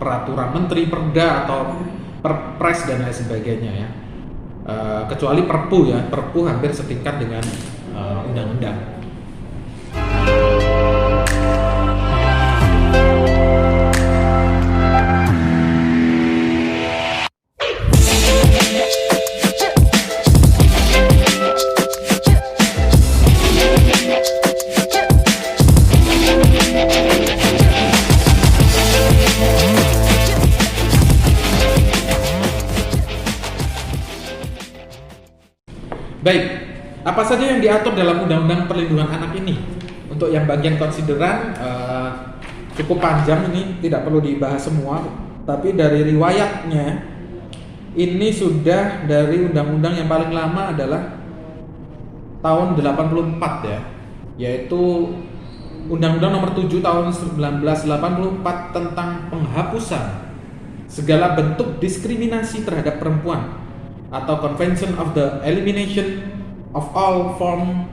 peraturan menteri, perda atau perpres dan lain sebagainya ya. Kecuali perpu ya, perpu hampir setingkat dengan undang-undang. Baik, apa saja yang diatur dalam Undang-Undang Perlindungan Anak ini? Untuk yang bagian konsideran cukup panjang, ini tidak perlu dibahas semua. Tapi dari riwayatnya, ini sudah dari undang-undang yang paling lama adalah tahun 84 ya, yaitu Undang-Undang Nomor 7 tahun 1984 tentang penghapusan segala bentuk diskriminasi terhadap perempuan, atau Convention of the Elimination of All Form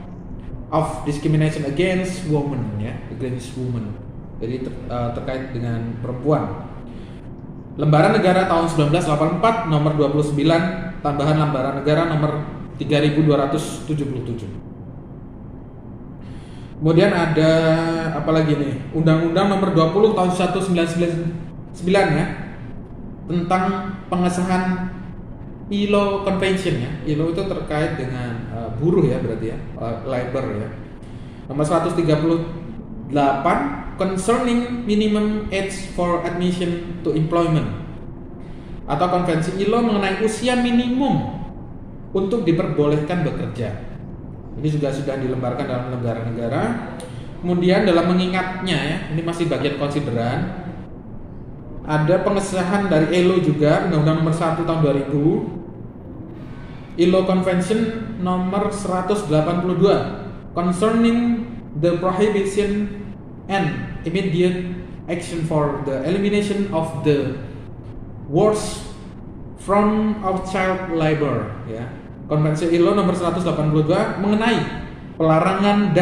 of Discrimination Against Women ya, against women. Jadi terkait dengan perempuan. Lembaran Negara tahun 1984 nomor 29 tambahan Lembaran Negara nomor 3277. Kemudian ada apa lagi nih? Undang-Undang nomor 20 tahun 1999 ya, tentang pengesahan ILO Convention ya. ILO itu terkait dengan buruh ya, berarti ya, labor ya. Nomor 138 concerning minimum age for admission to employment, atau konvensi ILO mengenai usia minimum untuk diperbolehkan bekerja. Ini juga sudah dilembarkan dalam negara-negara. Kemudian dalam mengingatnya ya, ini masih bagian konsideran, ada pengesahan dari ILO juga, Undang-Undang nomor 1 tahun 2000, ILO Convention nomor 182 concerning the prohibition and immediate action for the elimination of the worst form of child labor ya. Konvensi ILO nomor 182 mengenai pelarangan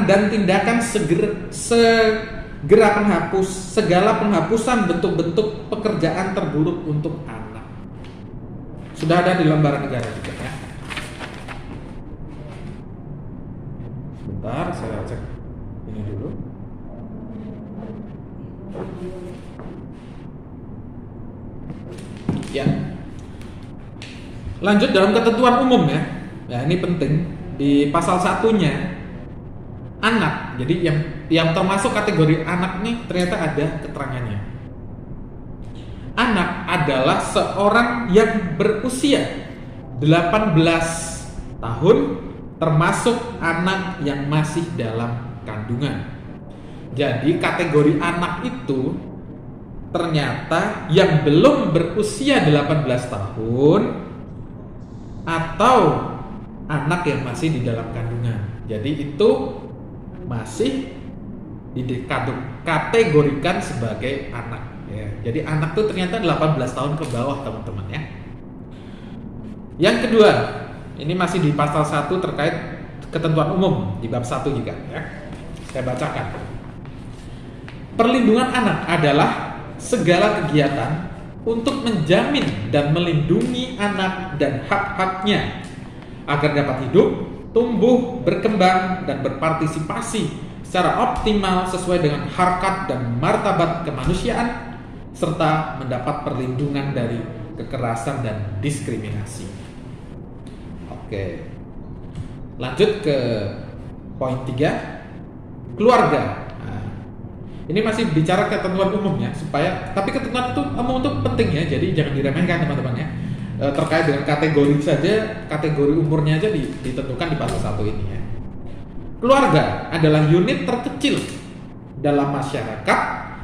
dan tindakan segera segala penghapusan bentuk-bentuk pekerjaan terburuk untuk anak. Sudah ada di lembaran negara juga ya. Sebentar, saya cek ini dulu. Ya. Lanjut dalam ketentuan umum ya. Ya, ini penting. Di pasal satunya, anak, jadi yang termasuk kategori anak nih ternyata ada keterangannya. Anak adalah seorang yang berusia 18 tahun, termasuk anak yang masih dalam kandungan. Jadi kategori anak itu ternyata yang belum berusia 18 tahun atau anak yang masih di dalam kandungan. Jadi itu masih dikategorikan sebagai anak ya. Jadi anak itu ternyata 18 tahun ke bawah teman-teman ya. Yang kedua, ini masih di pasal 1 terkait ketentuan umum di bab 1 juga ya. Saya bacakan. Perlindungan anak adalah segala kegiatan untuk menjamin dan melindungi anak dan hak-haknya agar dapat hidup, tumbuh, berkembang, dan berpartisipasi secara optimal sesuai dengan harkat dan martabat kemanusiaan, serta mendapat perlindungan dari kekerasan dan diskriminasi. Oke, lanjut ke poin 3, keluarga. Nah, ini masih bicara ketentuan umum ya, tapi ketentuan itu umum itu penting ya, jadi jangan diremehkan teman-teman ya. Terkait dengan kategori saja, kategori umurnya aja ditentukan di pasal 1 ini ya. Keluarga adalah unit terkecil dalam masyarakat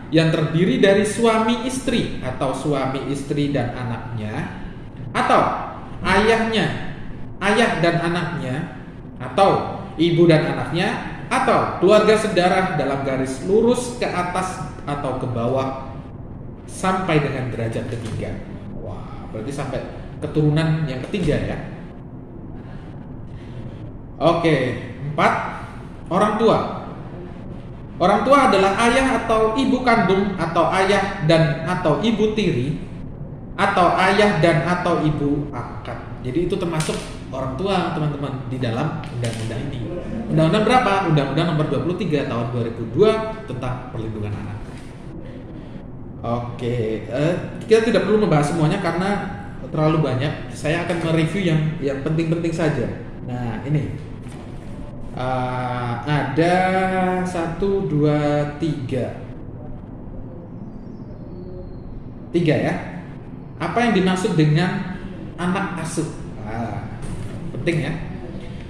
yang terdiri dari suami istri atau suami istri dan anaknya, atau ayah dan anaknya, atau ibu dan anaknya, atau keluarga sedarah dalam garis lurus ke atas atau ke bawah sampai dengan derajat ketiga. Wah, berarti sampai keturunan yang ketiga ya. Oke, 4, orang tua. Orang tua adalah ayah atau ibu kandung, atau ayah dan atau ibu tiri, atau ayah dan atau ibu angkat. Jadi itu termasuk orang tua, teman-teman, di dalam undang-undang ini. Undang-undang berapa? Undang-undang nomor 23 tahun 2002 tentang perlindungan anak. Oke, kita tidak perlu membahas semuanya karena terlalu banyak. Saya akan mereview yang penting-penting saja. Nah, ini ada 1, 2, 3 ya. Apa yang dimaksud dengan anak asuh? Penting ya.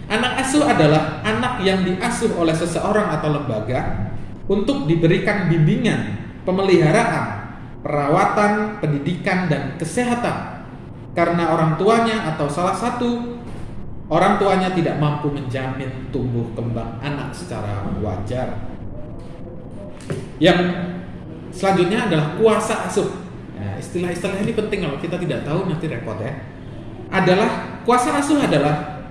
Anak asuh adalah anak yang diasuh oleh seseorang atau lembaga untuk diberikan bimbingan, pemeliharaan, perawatan, pendidikan, dan kesehatan karena orang tuanya atau salah satu orang tuanya tidak mampu menjamin tumbuh kembang anak secara wajar. Yang selanjutnya adalah kuasa asuh. Nah, istilah-istilah ini penting, kalau kita tidak tahu nanti repot ya. Kuasa asuh adalah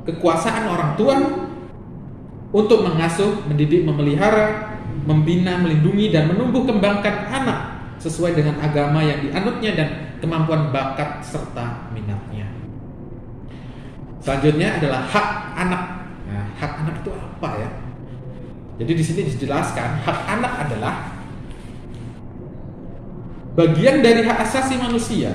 kekuasaan orang tua untuk mengasuh, mendidik, memelihara, membina, melindungi, dan menumbuh kembangkan anak sesuai dengan agama yang dianutnya dan kemampuan bakat serta minatnya. Selanjutnya adalah hak anak. Nah, hak anak itu apa ya? Jadi di sini dijelaskan hak anak adalah bagian dari hak asasi manusia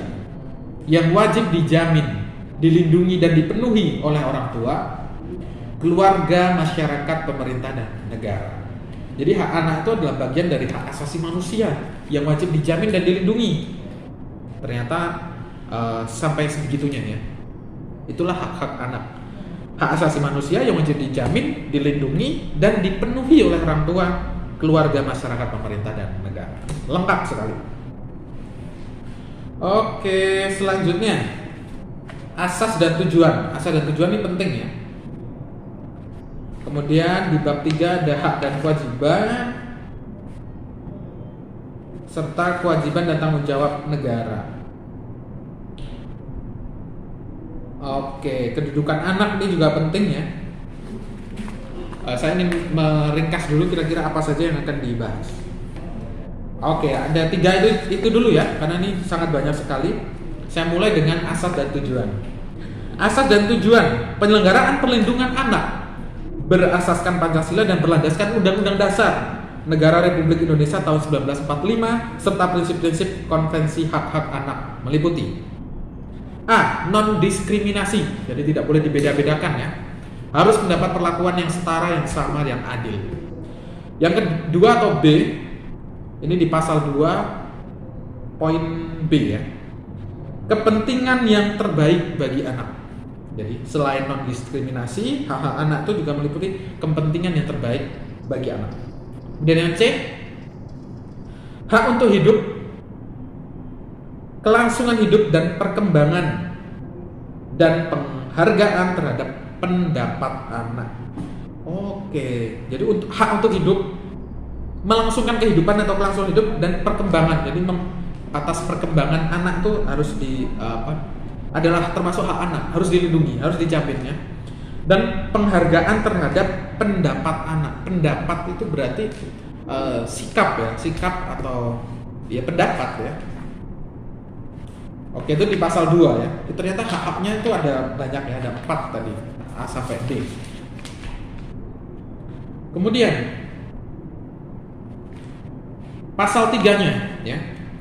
yang wajib dijamin, dilindungi dan dipenuhi oleh orang tua, keluarga, masyarakat, pemerintah, dan negara. Jadi hak anak itu adalah bagian dari hak asasi manusia yang wajib dijamin dan dilindungi. Ternyata sampai sebegitunya ya. Itulah hak-hak anak. Hak asasi manusia yang wajib dijamin, dilindungi, dan dipenuhi oleh orang tua, keluarga, masyarakat, pemerintah, dan negara. Lengkap sekali. Oke, selanjutnya asas dan tujuan. Asas dan tujuan ini penting ya. Kemudian di bab 3 ada hak dan kewajiban serta kewajiban dan tanggung jawab negara. Oke, kedudukan anak ini juga penting ya. Saya ingin meringkas dulu kira-kira apa saja yang akan dibahas. Oke, ada 3 itu dulu ya, karena ini sangat banyak sekali. Saya mulai dengan asas dan tujuan. Asas dan tujuan penyelenggaraan perlindungan anak berasaskan Pancasila dan berlandaskan Undang-Undang Dasar Negara Republik Indonesia tahun 1945 serta prinsip-prinsip Konvensi Hak-Hak Anak meliputi A. Non-diskriminasi, jadi tidak boleh dibeda-bedakan ya. Harus mendapat perlakuan yang setara, yang sama, yang adil. Yang kedua atau B, ini di pasal 2 poin B ya. Kepentingan yang terbaik bagi anak. Jadi selain non-diskriminasi, hak-hak anak itu juga meliputi kepentingan yang terbaik bagi anak. Kemudian yang C, hak untuk hidup, kelangsungan hidup dan perkembangan dan penghargaan terhadap pendapat anak. Oke, jadi hak untuk hidup, melangsungkan kehidupan atau kelangsungan hidup dan perkembangan. Jadi atas perkembangan anak itu harus adalah termasuk hak anak, harus dilindungi, harus dijamin ya. Dan penghargaan terhadap pendapat anak. Pendapat itu berarti sikap atau ya pendapat ya. Oke, itu di pasal 2 ya. Itu ternyata hak-haknya itu ada banyak ya, ada 4 tadi, A sampai D. Kemudian pasal 3-nya ya.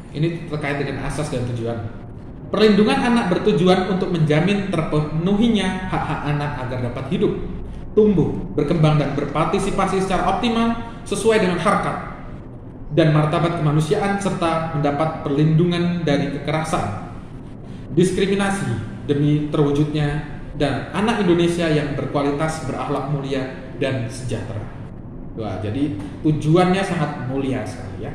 Ini terkait dengan asas dan tujuan. Perlindungan anak bertujuan untuk menjamin terpenuhinya hak-hak anak agar dapat hidup, tumbuh, berkembang dan berpartisipasi secara optimal sesuai dengan harkat dan martabat kemanusiaan serta mendapat perlindungan dari kekerasan, diskriminasi demi terwujudnya dan anak Indonesia yang berkualitas, berakhlak mulia dan sejahtera. Wah, jadi tujuannya sangat mulia sekali ya.